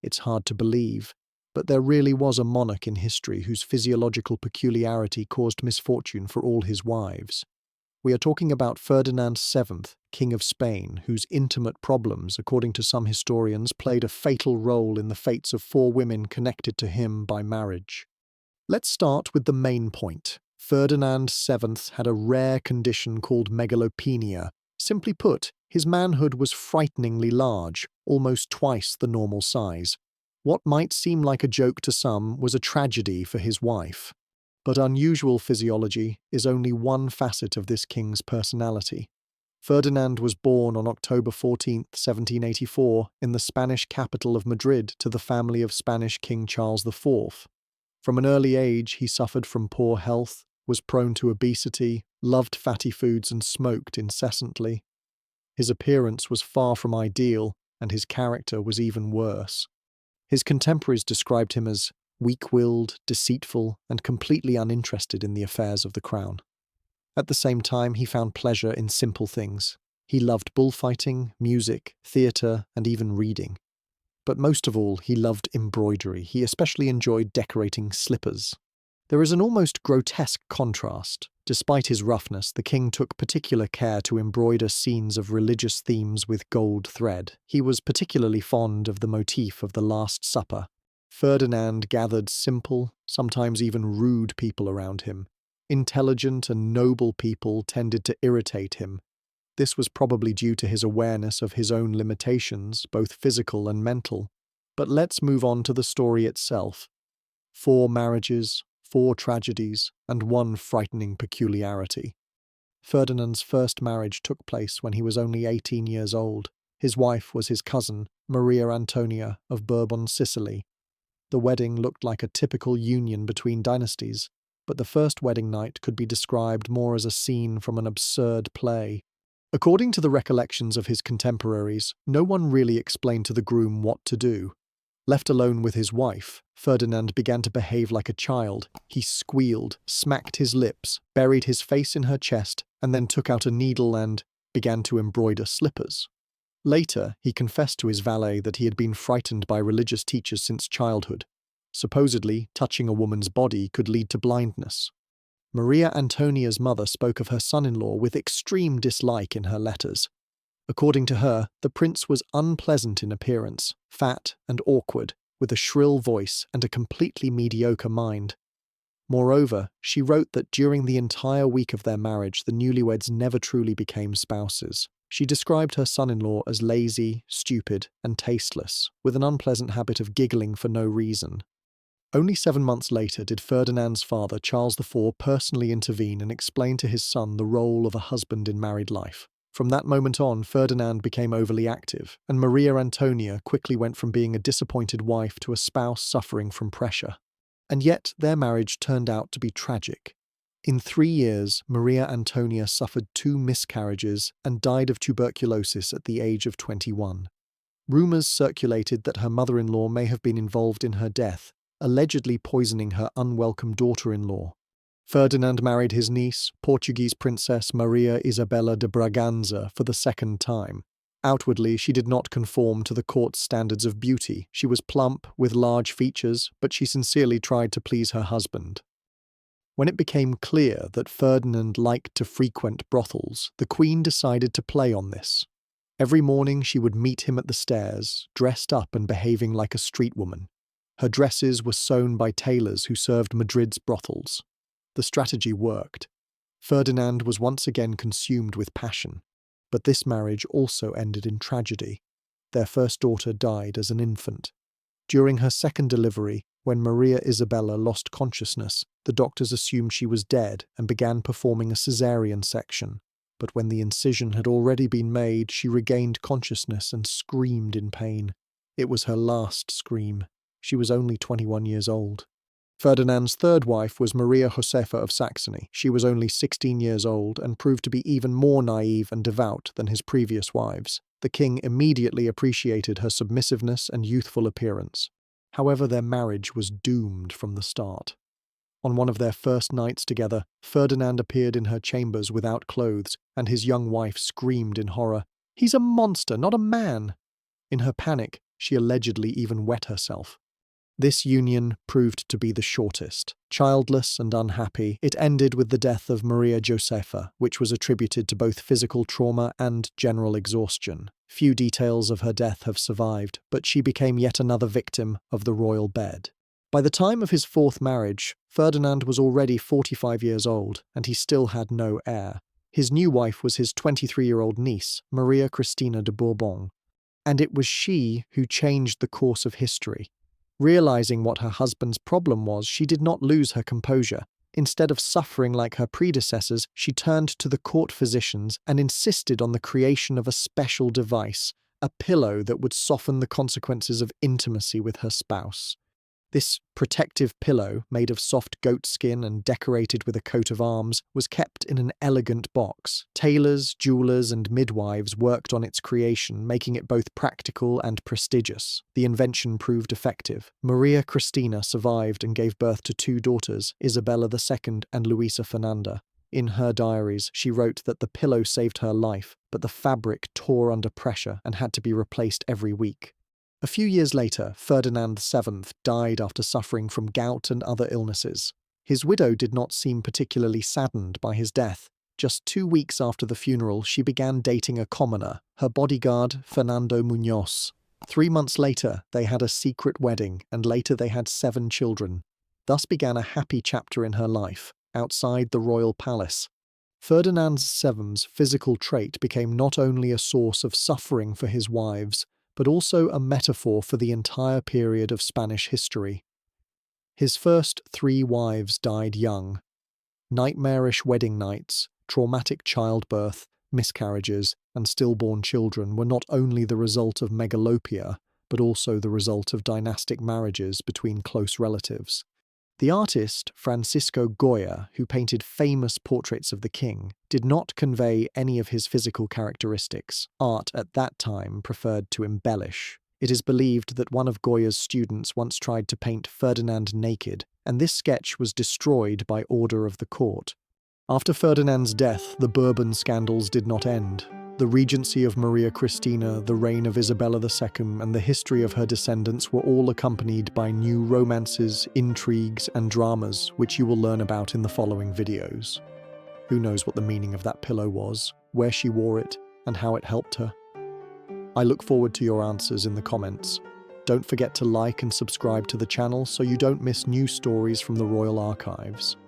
It's hard to believe, but there really was a monarch in history whose physiological peculiarity caused misfortune for all his wives. We are talking about Ferdinand VII, King of Spain, whose intimate problems, according to some historians, played a fatal role in the fates of 4 women connected to him by marriage. Let's start with the main point. Ferdinand VII had a rare condition called megalopenia. Simply put, his manhood was frighteningly large, almost twice the normal size. What might seem like a joke to some was a tragedy for his wife. But unusual physiology is only one facet of this king's personality. Ferdinand was born on October 14, 1784, in the Spanish capital of Madrid to the family of Spanish King Charles IV. From an early age, he suffered from poor health, was prone to obesity, loved fatty foods and smoked incessantly. His appearance was far from ideal, and his character was even worse. His contemporaries described him as weak-willed, deceitful, and completely uninterested in the affairs of the crown. At the same time, he found pleasure in simple things. He loved bullfighting, music, theatre, and even reading. But most of all, he loved embroidery. He especially enjoyed decorating slippers. There is an almost grotesque contrast. Despite his roughness, the king took particular care to embroider scenes of religious themes with gold thread. He was particularly fond of the motif of the Last Supper. Ferdinand gathered simple, sometimes even rude people around him. Intelligent and noble people tended to irritate him. This was probably due to his awareness of his own limitations, both physical and mental. But let's move on to the story itself. 4 marriages, 4 tragedies, and 1 frightening peculiarity. Ferdinand's first marriage took place when he was only 18 years old. His wife was his cousin, Maria Antonia of Bourbon, Sicily. The wedding looked like a typical union between dynasties, but the first wedding night could be described more as a scene from an absurd play. According to the recollections of his contemporaries, no one really explained to the groom what to do. Left alone with his wife, Ferdinand began to behave like a child. He squealed, smacked his lips, buried his face in her chest, and then took out a needle and began to embroider slippers. Later, he confessed to his valet that he had been frightened by religious teachers since childhood. Supposedly, touching a woman's body could lead to blindness. Maria Antonia's mother spoke of her son-in-law with extreme dislike in her letters. According to her, the prince was unpleasant in appearance, fat and awkward, with a shrill voice and a completely mediocre mind. Moreover, she wrote that during the entire week of their marriage, the newlyweds never truly became spouses. She described her son-in-law as lazy, stupid, and tasteless, with an unpleasant habit of giggling for no reason. Only 7 months later did Ferdinand's father, Charles IV, personally intervene and explain to his son the role of a husband in married life. From that moment on, Ferdinand became overly active, and Maria Antonia quickly went from being a disappointed wife to a spouse suffering from pressure. And yet, their marriage turned out to be tragic. In 3 years, Maria Antonia suffered 2 miscarriages and died of tuberculosis at the age of 21. Rumours circulated that her mother-in-law may have been involved in her death, allegedly poisoning her unwelcome daughter-in-law. Ferdinand married his niece, Portuguese Princess Maria Isabella de Braganza, for the 2nd time. Outwardly, she did not conform to the court's standards of beauty. She was plump, with large features, but she sincerely tried to please her husband. When it became clear that Ferdinand liked to frequent brothels, the Queen decided to play on this. Every morning she would meet him at the stairs, dressed up and behaving like a street woman. Her dresses were sewn by tailors who served Madrid's brothels. The strategy worked. Ferdinand was once again consumed with passion, but this marriage also ended in tragedy. Their first daughter died as an infant. During her 2nd delivery, when Maria Isabella lost consciousness, the doctors assumed she was dead and began performing a caesarean section. But when the incision had already been made, she regained consciousness and screamed in pain. It was her last scream. She was only 21 years old. Ferdinand's 3rd wife was Maria Josefa of Saxony. She was only 16 years old and proved to be even more naive and devout than his previous wives. The king immediately appreciated her submissiveness and youthful appearance. However, their marriage was doomed from the start. On one of their first nights together, Ferdinand appeared in her chambers without clothes, and his young wife screamed in horror, "He's a monster, not a man!" In her panic, She allegedly even wet herself. This union proved to be the shortest. Childless and unhappy, it ended with the death of Maria Josepha, which was attributed to both physical trauma and general exhaustion. Few details of her death have survived, but she became yet another victim of the royal bed. By the time of his fourth marriage, Ferdinand was already 45 years old, and he still had no heir. His new wife was his 23-year-old niece, Maria Cristina de Bourbon, and it was she who changed the course of history. Realizing what her husband's problem was, she did not lose her composure. Instead of suffering like her predecessors, she turned to the court physicians and insisted on the creation of a special device, a pillow that would soften the consequences of intimacy with her spouse. This protective pillow, made of soft goat skin and decorated with a coat of arms, was kept in an elegant box. Tailors, jewelers, and midwives worked on its creation, making it both practical and prestigious. The invention proved effective. Maria Cristina survived and gave birth to two daughters, Isabella II and Luisa Fernanda. In her diaries, she wrote that the pillow saved her life, but the fabric tore under pressure and had to be replaced every week. A few years later, Ferdinand VII died after suffering from gout and other illnesses. His widow did not seem particularly saddened by his death. Just 2 weeks after the funeral, she began dating a commoner, her bodyguard, Fernando Muñoz. 3 months later, they had a secret wedding, and later they had 7 children. Thus began a happy chapter in her life, outside the royal palace. Ferdinand VII's physical trait became not only a source of suffering for his wives, but also a metaphor for the entire period of Spanish history. His first 3 wives died young. Nightmarish wedding nights, traumatic childbirth, miscarriages, and stillborn children were not only the result of megalopia, but also the result of dynastic marriages between close relatives. The artist Francisco Goya, who painted famous portraits of the king, did not convey any of his physical characteristics. Art at that time preferred to embellish. It is believed that one of Goya's students once tried to paint Ferdinand naked, and this sketch was destroyed by order of the court. After Ferdinand's death, the Bourbon scandals did not end. The regency of Maria Cristina, the reign of Isabella II, and the history of her descendants were all accompanied by new romances, intrigues, and dramas, which you will learn about in the following videos. Who knows what the meaning of that pillow was, where she wore it, and how it helped her? I look forward to your answers in the comments. Don't forget to like and subscribe to the channel so you don't miss new stories from the Royal Archives.